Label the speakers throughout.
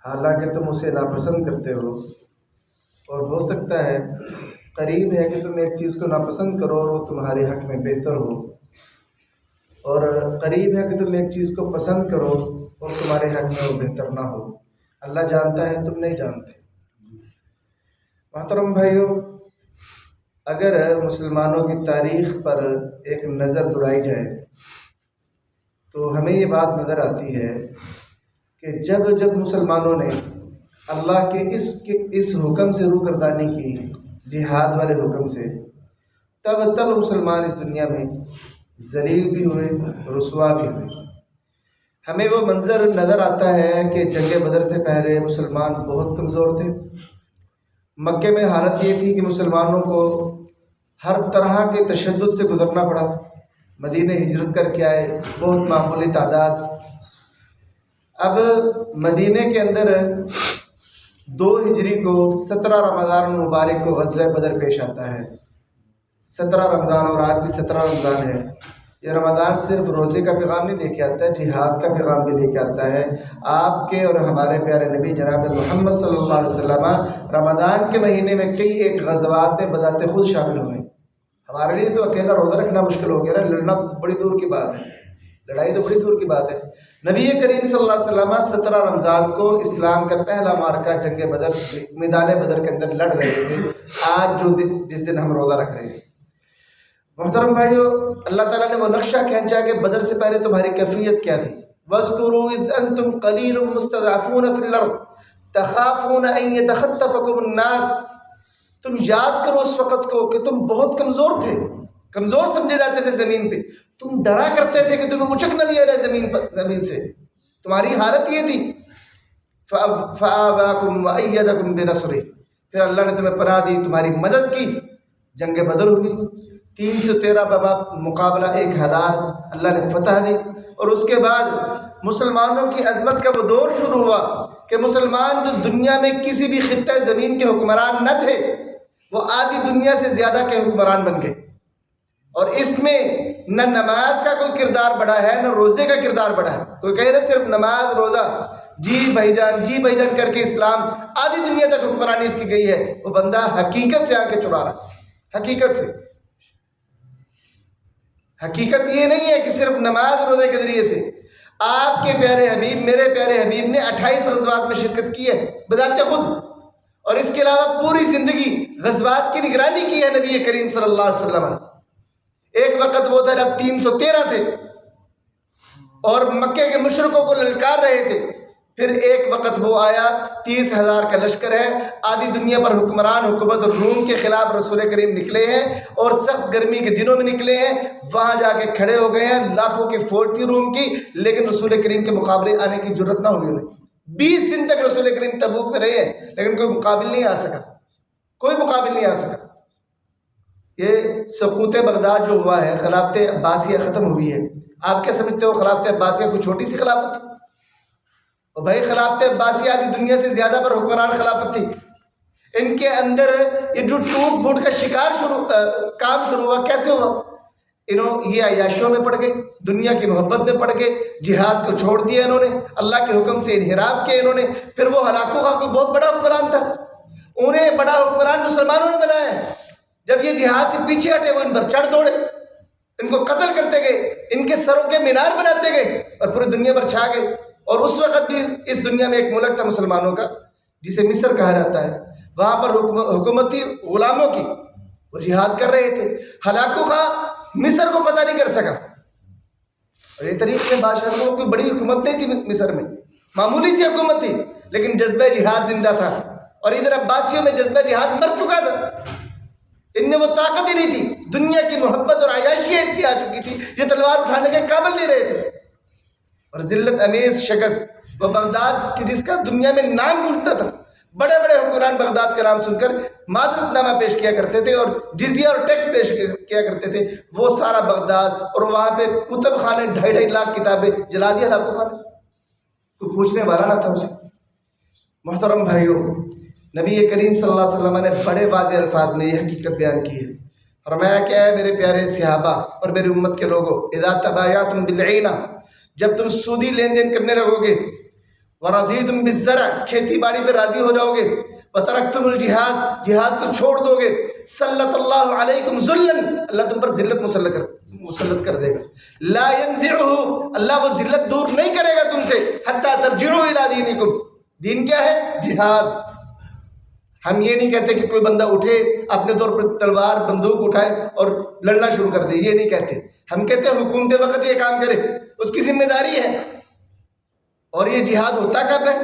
Speaker 1: حالانکہ تم اسے ناپسند کرتے ہو، اور ہو سکتا ہے قریب ہے کہ تم ایک چیز کو ناپسند کرو اور وہ تمہارے حق میں بہتر ہو، اور قریب ہے کہ تم ایک چیز کو پسند کرو اور تمہارے حق میں وہ بہتر نہ ہو۔ اللہ جانتا ہے، تم نہیں جانتے۔ محترم بھائیو، اگر مسلمانوں کی تاریخ پر ایک نظر دوڑائی جائے تو ہمیں یہ بات نظر آتی ہے کہ جب جب مسلمانوں نے اللہ کے اس حکم سے روگردانی کی، جہاد والے حکم سے، تب مسلمان اس دنیا میں ذلیل بھی ہوئے، رسوا بھی ہوئے۔ ہمیں وہ منظر نظر آتا ہے کہ جنگ بدر سے پہلے مسلمان بہت کمزور تھے۔ مکے میں حالت یہ تھی کہ مسلمانوں کو ہر طرح کے تشدد سے گزرنا پڑا۔ مدینہ ہجرت کر کے آئے، بہت معمولی تعداد۔ اب مدینہ کے اندر 2 ہجری کو 17 رمضان مبارک کو غزوہ بدر پیش آتا ہے۔ 17 رمضان، اور آج بھی 17 رمضان ہے۔ یہ رمضان صرف روزے کا پیغام نہیں لے کے آتا ہے، جہاد کا پیغام بھی لے کے آتا ہے۔ آپ کے اور ہمارے پیارے نبی جناب محمد صلی اللہ علیہ وسلم رمضان کے مہینے میں کئی ایک غزوات میں بذات خود شامل ہوئے۔ ہمارے لیے تو اکیلا روزہ رکھنا مشکل ہو گیا نا، لڑنا بڑی دور کی بات ہے، لڑائی تو بڑی دور کی بات ہے۔ نبی کریم صلی اللہ علیہ وسلم 17 رمضان کو اسلام کا پہلا معرکہ جنگ بدر، میدان بدر کے اندر لڑ رہے تھے، آج جس دن ہم روزہ رکھ رہے ہیں۔ محترم بھائیو، اللہ تعالیٰ نے وہ نقشہ کھینچا کہ بدر سے پہلے تمہاری کیفیت کیا تھی۔ وَاذْكُرُوا إِذْ أَنْتُمْ قَلِيلٌ مُسْتَضْعَفُونَ فِي الْأَرْضِ تَخَافُونَ أَنْ يَتَخَطَّفَكُمُ النَّاسُ۔ تم یاد کرو اس وقت کو کہ تم بہت کمزور تھے، کمزور سمجھے جاتے تھے زمین پہ، تم ڈرا کرتے تھے کہ تمہیں اچک نہ لیا جائے زمین سے، تمہاری حالت یہ تھی۔ فَآوَاكُمْ وَأَيَّدَكُمْ بِنَصْرِهِ، پھر اللہ نے تمہیں پناہ دی، تمہاری مدد کی، جنگ بدر ہوئی۔ 313 مقابلہ 1000، اللہ نے فتح دی۔ اور اس کے بعد مسلمانوں کی عظمت کا وہ دور شروع ہوا کہ مسلمان جو دنیا میں کسی بھی خطہ زمین کے حکمران نہ تھے، وہ آدھی دنیا سے زیادہ کے حکمران بن گئے۔ اور اس میں نہ نماز کا کوئی کردار بڑھا ہے، نہ روزے کا کردار بڑھا ہے۔ کوئی کہہ رہے صرف نماز روزہ، جی بھائی جان کر کے اسلام آدھی دنیا تک حکمرانی اس کی گئی ہے۔ وہ بندہ حقیقت سے آنکھیں چڑھا رہا ہے، حقیقت سے۔ حقیقت یہ نہیں ہے کہ صرف نماز روزے کے ذریعے سے۔ آپ کے پیارے حبیب، میرے پیارے حبیب نے 28 غزوات میں شرکت کی ہے بذات خود، اور اس کے علاوہ پوری زندگی غزوات کی نگرانی کی ہے نبی کریم صلی اللہ علیہ وسلم نے۔ ایک وقت وہ تھا جب 313 تھے اور مکے کے مشرکوں کو للکار رہے تھے، پھر ایک وقت وہ آیا 30,000 کا لشکر ہے، آدھی دنیا پر حکمران حکومت روم کے خلاف رسول کریم نکلے ہیں، اور سخت گرمی کے دنوں میں نکلے ہیں، وہاں جا کے کھڑے ہو گئے ہیں۔ لاکھوں کی فوج تھی روم کی، لیکن رسول کریم کے مقابلے آنے کی جرت نہ ہوئی انہیں۔ 20 دن تک رسول کریم تبوک میں رہے ہیں، لیکن کوئی مقابل نہیں آ سکا، کوئی مقابل نہیں آ سکا۔ یہ سقوط بغداد جو ہوا ہے، خلافت عباسیہ ختم ہوئی ہے۔ آپ کیا سمجھتے ہو خلافت عباسیہ کوئی چھوٹی سی خلافت تھی؟ اور بھائی خلافت عباسیہ آدھی دنیا سے زیادہ پر حکمران خلافت تھی۔ ان کے اندر یہ جو ٹوٹ پھوٹ کا کام شروع ہوا، کیسے ہوا؟ یہ عیاشیوں میں پڑ گئے، دنیا کی محبت میں پڑ گئے، جہاد کو چھوڑ دیا انہوں نے، اللہ کے حکم سے انحراف کیا انہوں نے۔ پھر وہ ہلاکوں کا کوئی بہت بڑا حکمران تھا، انہیں بڑا حکمران مسلمانوں نے بنایا۔ جب یہ جہاد سے پیچھے ہٹے، وہ ان پر چڑھ دوڑے، ان کو قتل کرتے گئے، ان کے سروں کے مینار بناتے گئے، اور پوری دنیا پر چھا گئے۔ اور اس وقت بھی اس دنیا میں ایک ملک تھا مسلمانوں کا جسے مصر کہا جاتا ہے، وہاں پر حکومت تھی غلاموں کی، وہ جہاد کر رہے تھے۔ ہلاکو خان مصر کو فتح نہیں کر سکا، اور یہ طریقے سے بادشاہ کو کوئی بڑی حکومت نہیں تھی مصر میں، معمولی سی حکومت تھی، لیکن جذبہ جہاد زندہ تھا۔ اور ادھر عباسیوں میں جذبہ جہاد مر چکا تھا، ان میں وہ طاقت ہی نہیں تھی، دنیا کی محبت اور عیاشیاں اتنی آ چکی تھی، یہ تلوار اٹھانے کے قابل نہیں رہے تھے۔ اور ذلت امیز شکست وہ بغداد کی، جس کا دنیا میں نام گونجتا تھا، بڑے بڑے حکمران بغداد کا نام سن کر معذرت نامہ پیش کیا کرتے تھے اور جزیہ اور ٹیکس پیش کیا کرتے تھے۔ وہ سارا بغداد، اور وہاں پہ کتب خانے 2.5 لاکھ کتابیں جلا دیا لاکھوں خانے، کوئی پوچھنے والا نہ تھا اسے۔ محترم بھائیو، نبی کریم صلی اللہ علیہ وسلم نے بڑے واضح الفاظ میں یہ حقیقت بیان کی ہے۔ فرمایا کیا ہے میرے پیارے صحابہ اور میری امت کے لوگوں، اذا تبایعتم بالعینہ، جب تم سودی لین دین کرنے لگو گے، वरज़ीतुम बिज़्ज़रअ, खेती बाड़ी पे राजी हो जाओगे, वतरक्तुमुल जिहाद, जिहाद को छोड़ दोगे, सल्लल्लाहु अलैकुम ज़ुल्लन, अल्लाह तुम पर जिल्लत मुसल्लत कर देगा। ला यंज़िउहु, अल्लाह वो जिल्लत दूर नहीं करेगा तुमसे, हत्ता तर्जिउ इला दीनिकुम। दीन क्या है? जिहाद। हम ये नहीं कहते कि कोई बंदा उठे अपने तौर पर तलवार बंदूक उठाए और लड़ना शुरू कर दे, ये नहीं कहते। हम कहते हैं हुकूमत वक्त ये काम करे, उसकी जिम्मेदारी है। और ये जिहाद होता कब है?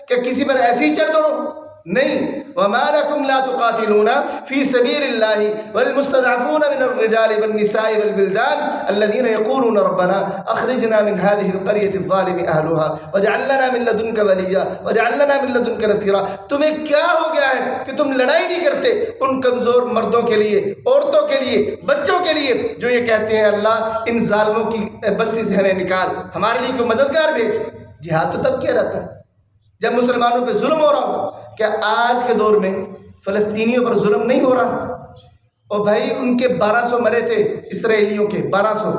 Speaker 1: क्या किसी पर ऐसे ही चढ़ दो? नहीं। वमा लकुम ला तुकातिलूना फी सबीलिल्लाहि वल मुस्तदअफूना मिनर रिजालि वन निसाइ वल बिल्दान अल्लज़ीना यक़ूलूना रब्बना अख़रिजना मिन हाज़िहिल क़रयति ज़्ज़ालिमि अहलुहा वजअल लना मिन लदुनका वलिय्या वजअल लना मिन लदुनका नसीरा। तुम्हें क्या हो गया है कि तुम लड़ाई नहीं करते उन कमज़ोर मर्दों के लिए, औरतों के लिए, बच्चों के लिए जो ये कहते हैं अल्लाह इन ज़ालिमों की बस्ती से हमें निकाल, हमारे लिए कोई मददगार भेज। जिहाद तो तब किया जाता है जब मुसलमानों पे जुल्म हो रहा हो। क्या आज के दौर में फ़लस्तीनियों पर जुल्म नहीं हो रहा? और भाई उनके 1200 मरे थे इसराइलियों के, 1200,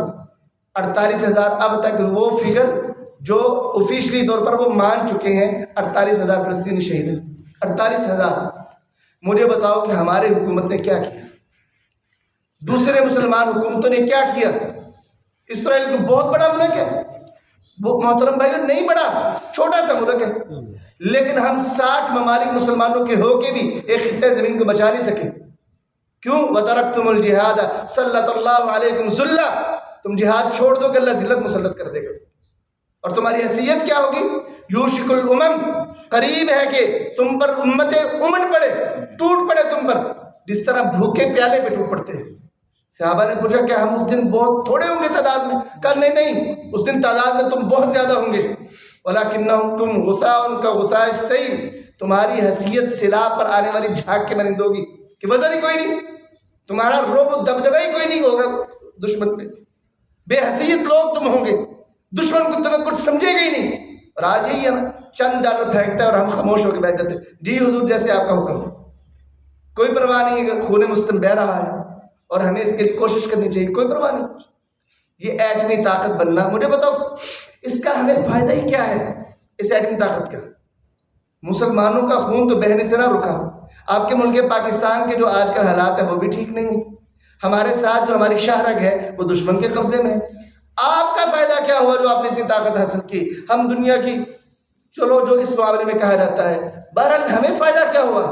Speaker 1: 48,000 अब तक वो फिगर जो ऑफिशियली तौर पर वो मान चुके हैं, 48,000 फ़लस्तीनी शहीद हैं। 48,000। मुझे बताओ कि हमारे हुकूमत ने क्या किया, दूसरे मुसलमान हुकूमतों ने क्या किया? इसराइल को बहुत बड़ा मुल्क है वो, मोहतरम भाई नहीं बड़ा, छोटा सा मुल्क है, लेकिन हम 60 ममालिक मुसलमानों के होके भी एक खित्ते ज़मीन को बचा नहीं सके। क्यों? वतरक्तुमुल जिहाद सल्लल्लाहु अलैकुम ज़ुल्ला, तुम जिहाद छोड़ दो कि अल्लाह जिल्लत मुसल्लत कर देगा। और तुम्हारी हैसियत क्या होगी? यूशिकुल उमम, करीब है कि तुम पर उम्मतें उमड़ पड़े, टूट पड़े तुम पर, जिस तरह भूखे प्याले पे टूट पड़ते हैं। सहाबा ने पूछा क्या हम उस दिन बहुत थोड़े होंगे तादाद में? कहा नहीं नहीं, उस दिन तादाद में तुम बहुत ज्यादा होंगे। वलाकिन्नकुम गुसाउन का गुसाए सैल, तुम्हारी हैसियत सिलाब पर आने वाली झाग के मानंद होगी कि वजन ही कोई नहीं, तुम्हारा रोब दबदबा ही कोई नहीं होगा दुश्मन पे। बेहैसियत लोग तुम होंगे, दुश्मन को तुम्हें कुछ समझेगा ही नहीं। और आज यही है ना, चंद डॉलर फेंकता है और हम खामोश होकर बैठ जाते, जी हुजूर जैसे आपका हुक्म, कोई परवाह नहीं है। खून मुस्लिम बह रहा है और हमें इसके लिए कोशिश करनी चाहिए, कोई परवाह नहीं। ये एटमी ताकत बनना, मुझे बताओ इसका हमें फायदा ही क्या है? इस एटमी ताकत का मुसलमानों का खून तो बहने से ना रुका। आपके मुल्क पाकिस्तान के जो आजकल हालात है वो भी ठीक नहीं है। हमारे साथ जो हमारी शाहरग है वो दुश्मन के कब्जे में है। आपका फायदा क्या हुआ जो आपने इतनी ताकत हासिल की? हम दुनिया की, चलो जो इस मामले में कहा जाता है, बहरहाल हमें फायदा क्या हुआ?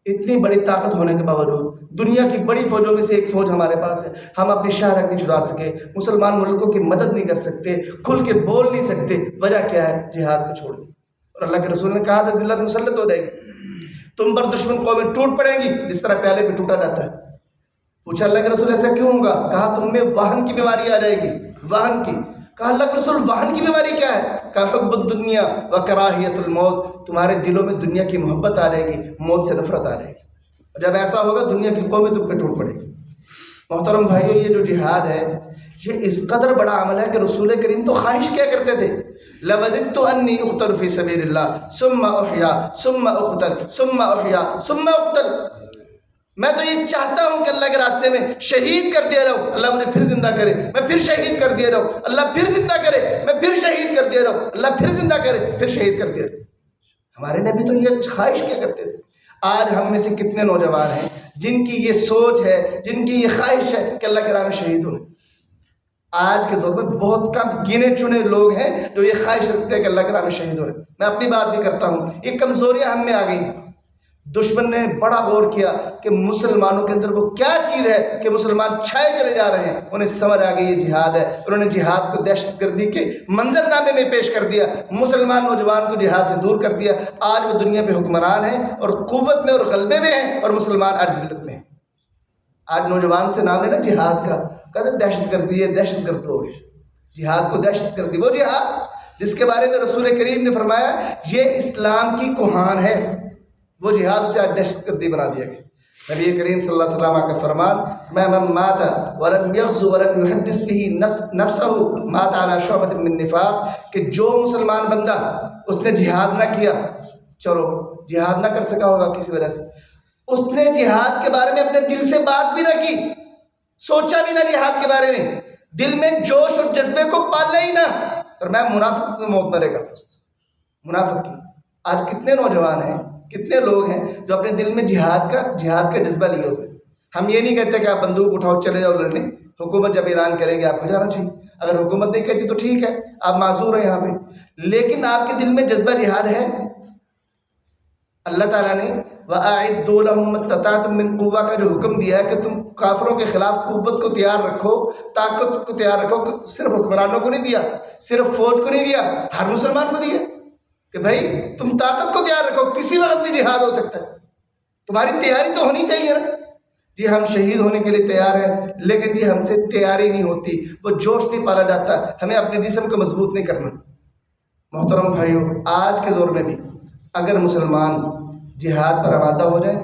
Speaker 1: इतनी बड़ी ताकत होने के बावजूद दुनिया की बड़ी फौजों में से एक फौज हमारे पास है, हम अपनी शाहरग नहीं छुड़ा सके, मुसलमान मुल्कों की मदद नहीं कर सकते, खुल के बोल नहीं सकते। वजह क्या है? जिहाद को छोड़ दी। और अल्लाह के रसूल ने कहा था जिल्लत मुसल्लत हो जाएगी, तुम पर दुश्मन कौमें टूट पड़ेंगी जिस तरह प्याले पे टूटा जाता है। पूछा अल्लाह के रसूल ऐसा क्यों होगा? कहा तुम में वाहन की बीमारी आ जाएगी, वाहन की। कहा अल्लाह के रसूल वाहन की बीमारी क्या है? कहा हुब्बुद दुनिया व कराहियतुल मौत, तुम्हारे दिलों में दुनिया की मोहब्बत आ जाएगी, मौत से नफरत आ जाएगी। और जब ऐसा होगा दुनिया की कौमें तुम पे टूट पड़ेगी। मोहतरम भाइयों, ये जो जिहाद है ये इस कदर बड़ा अमल है कि रसूल करीम तो ख्वाहिश क्या करते थे, लवदित्तु अन्नी उक़्तल फी सबीलिल्लाह सुम्मा उहया सुम्मा उक़्तल सुम्मा उहया सुम्मा उक़्तल। मैं तो ये चाहता हूँ कि अल्लाह के रास्ते में शहीद कर दिया जाऊँ, अल्लाह मुझे फिर जिंदा करे, मैं फिर शहीद कर दिया जाऊँ, अल्लाह फिर जिंदा करे, मैं फिर शहीद कर दिया जाऊँ, अल्लाह फिर जिंदा करे, फिर शहीद कर दिया। हमारे नबी तो ये ख्वाहिश क्या करते थे। आज हम में से कितने नौजवान हैं जिनकी ये सोच है, जिनकी ये ख्वाहिश है कि अल्लाह के राह में शहीद हों? आज के दौर में बहुत कम गिने चुने लोग हैं जो ये ख्वाहिश रखते हैं कि अल्लाह के राह में शहीद हो रहे। मैं अपनी बात भी करता हूँ, ये कमजोरियां हम में आ गई। दुश्मन ने बड़ा गौर किया कि मुसलमानों के अंदर वो क्या चीज़ है कि मुसलमान छाए चले जा रहे हैं। उन्हें समझ आ गई ये जिहाद है। उन्होंने जिहाद को दहशतगर्दी के मंजरनामे में पेश कर दिया, मुसलमान नौजवान को जिहाद से दूर कर दिया। आज वो दुनिया पे हुक्मरान है और कुव्वत में और गलबे में है और मुसलमान आज जिल्लत में है। आज नौजवान से नाम लेना जिहाद का, कहते दहशतगर्दी है, दहशतगर्द लोग। जिहाद को दहशतगर्दी, वो जिहाद जिसके बारे में रसूल करीम ने फरमाया ये इस्लाम की कुहान है, वो जिहाद उसे आज दहशतगर्दी बना दिया गया। नबी करीम सल्लल्लाहु अलैहि वसल्लम का फरमान, मैं मन माता वलम यग़ज़ु वलम युहद्दिस बिही नफ्सहु माता अला शुअबतिन मिन निफाक, कि जो मुसलमान बंदा उसने जिहाद ना किया, चलो जिहाद ना कर सका होगा किसी वजह से, उसने जिहाद के बारे में अपने दिल से बात भी ना की, सोचा भी ना जिहाद के बारे में, दिल में जोश और जज्बे को पाला ही ना, और मैं मुनाफिक में मौत मरेगा। मुनाफिक की। आज कितने नौजवान हैं, कितने लोग हैं जो अपने दिल में जिहाद का जज्बा लिए हुए। हम ये नहीं कहते कि आप बंदूक उठाओ चले जाओ लड़ने, हुकूमत जब ऐलान करेगी आपको जाना चाहिए। अगर हुकूमत नहीं कहती तो ठीक है, आप माजूर हैं यहाँ पे, लेकिन आपके दिल में जज्बा जिहाद है। अल्लाह ताला ने वअइद्दू लहुम मस्तताअतुम मिन कुव्वा का जो हुक्म दिया है कि तुम काफिरों के खिलाफ कुव्वत को तैयार रखो, ताकत को तैयार रखो, सिर्फ हुक्मरानों को नहीं दिया, सिर्फ फौज को नहीं दिया, हर मुसलमान को दिया कि भाई तुम ताकत को तैयार रखो, किसी वक्त भी जिहाद हो सकता है, तुम्हारी तैयारी तो होनी चाहिए ना। जी हम शहीद होने के लिए तैयार हैं, लेकिन जी हमसे तैयारी नहीं होती, वो जोश नहीं पाला जाता, हमें अपने जिस्म को मजबूत नहीं करना। मोहतरम भाइयों, आज के दौर में भी अगर मुसलमान जिहाद पर आमादा हो जाए,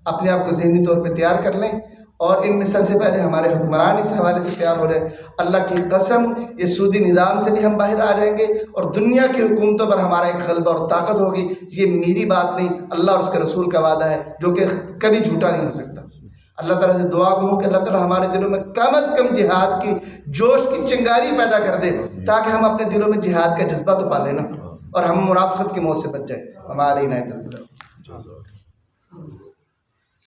Speaker 1: अपने आप को ज़हनी तौर पे तैयार कर लें, और इनमें सबसे पहले हमारे हुक्मरान इस हवाले से तैयार हो जाए, अल्लाह की कसम ये सूदी निज़ाम से भी हम बाहर आ जाएंगे और दुनिया की हुकूमतों पर हमारा एक गलबा और ताकत होगी। ये मेरी बात नहीं, अल्लाह और उसके रसूल का वादा है जो कि कभी झूठा नहीं हो सकता। अल्लाह ताला से दुआ करूँ कि अल्लाह ताला हमारे दिलों में कम अज़ कम जिहाद की जोश की चिंगारी पैदा कर दे, ताकि हम अपने दिलों में जिहाद का जज्बा तो पा लेना और हम मुनाफिकत की मौत से बच जाए। हमारे